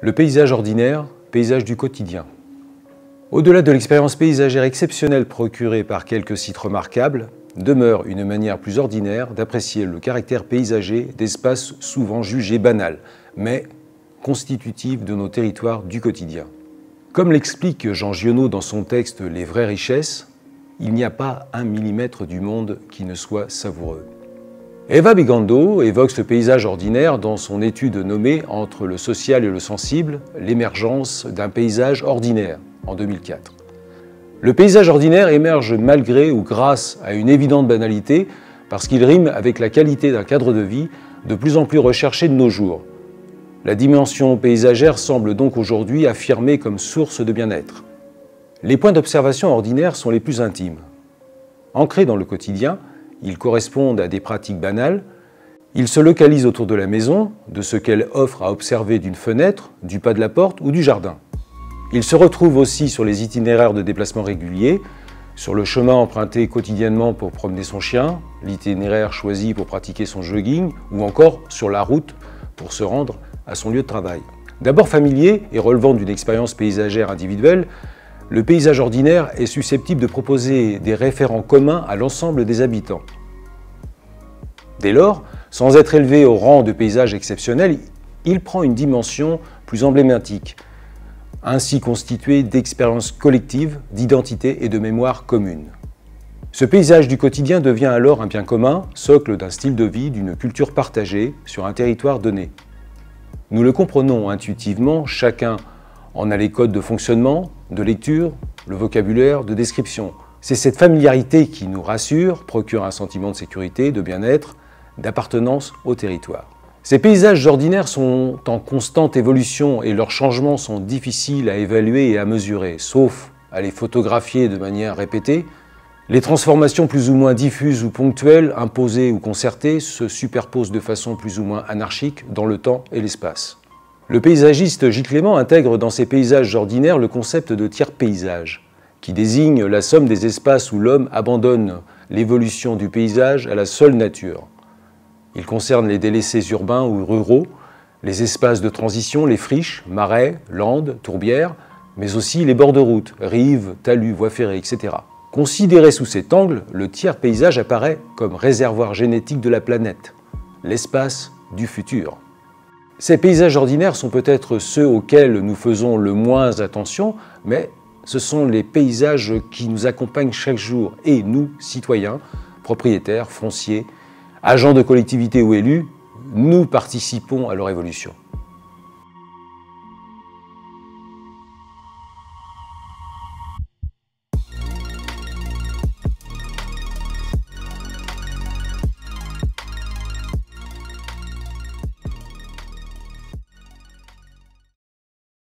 Le paysage ordinaire, paysage du quotidien. Au-delà de l'expérience paysagère exceptionnelle procurée par quelques sites remarquables, demeure une manière plus ordinaire d'apprécier le caractère paysager d'espaces souvent jugés banals, mais constitutifs de nos territoires du quotidien. Comme l'explique Jean Giono dans son texte « Les vraies richesses », il n'y a pas un millimètre du monde qui ne soit savoureux. Eva Bigando évoque ce paysage ordinaire dans son étude nommée « Entre le social et le sensible, l'émergence d'un paysage ordinaire » en 2004. Le paysage ordinaire émerge malgré ou grâce à une évidente banalité parce qu'il rime avec la qualité d'un cadre de vie de plus en plus recherché de nos jours. La dimension paysagère semble donc aujourd'hui affirmée comme source de bien-être. Les points d'observation ordinaires sont les plus intimes. Ancrés dans le quotidien, ils correspondent à des pratiques banales. Ils se localisent autour de la maison, de ce qu'elle offre à observer d'une fenêtre, du pas de la porte ou du jardin. Ils se retrouvent aussi sur les itinéraires de déplacement réguliers, sur le chemin emprunté quotidiennement pour promener son chien, l'itinéraire choisi pour pratiquer son jogging, ou encore sur la route pour se rendre à son lieu de travail. D'abord familier et relevant d'une expérience paysagère individuelle, le paysage ordinaire est susceptible de proposer des référents communs à l'ensemble des habitants. Dès lors, sans être élevé au rang de paysage exceptionnel, il prend une dimension plus emblématique, ainsi constitué d'expériences collectives, d'identité et de mémoire commune. Ce paysage du quotidien devient alors un bien commun, socle d'un style de vie, d'une culture partagée sur un territoire donné. Nous le comprenons intuitivement, chacun en a les codes de fonctionnement, de lecture, le vocabulaire, de description. C'est cette familiarité qui nous rassure, procure un sentiment de sécurité, de bien-être, d'appartenance au territoire. Ces paysages ordinaires sont en constante évolution et leurs changements sont difficiles à évaluer et à mesurer, sauf à les photographier de manière répétée. Les transformations plus ou moins diffuses ou ponctuelles, imposées ou concertées, se superposent de façon plus ou moins anarchique dans le temps et l'espace. Le paysagiste Gilles Clément intègre dans ces paysages ordinaires le concept de tiers-paysage, qui désigne la somme des espaces où l'homme abandonne l'évolution du paysage à la seule nature. Il concerne les délaissés urbains ou ruraux, les espaces de transition, les friches, marais, landes, tourbières, mais aussi les bords de route, rives, talus, voies ferrées, etc. Considéré sous cet angle, le tiers-paysage apparaît comme réservoir génétique de la planète, l'espace du futur. Ces paysages ordinaires sont peut-être ceux auxquels nous faisons le moins attention, mais ce sont les paysages qui nous accompagnent chaque jour et nous, citoyens, propriétaires, fonciers, agents de collectivités ou élus, nous participons à leur évolution.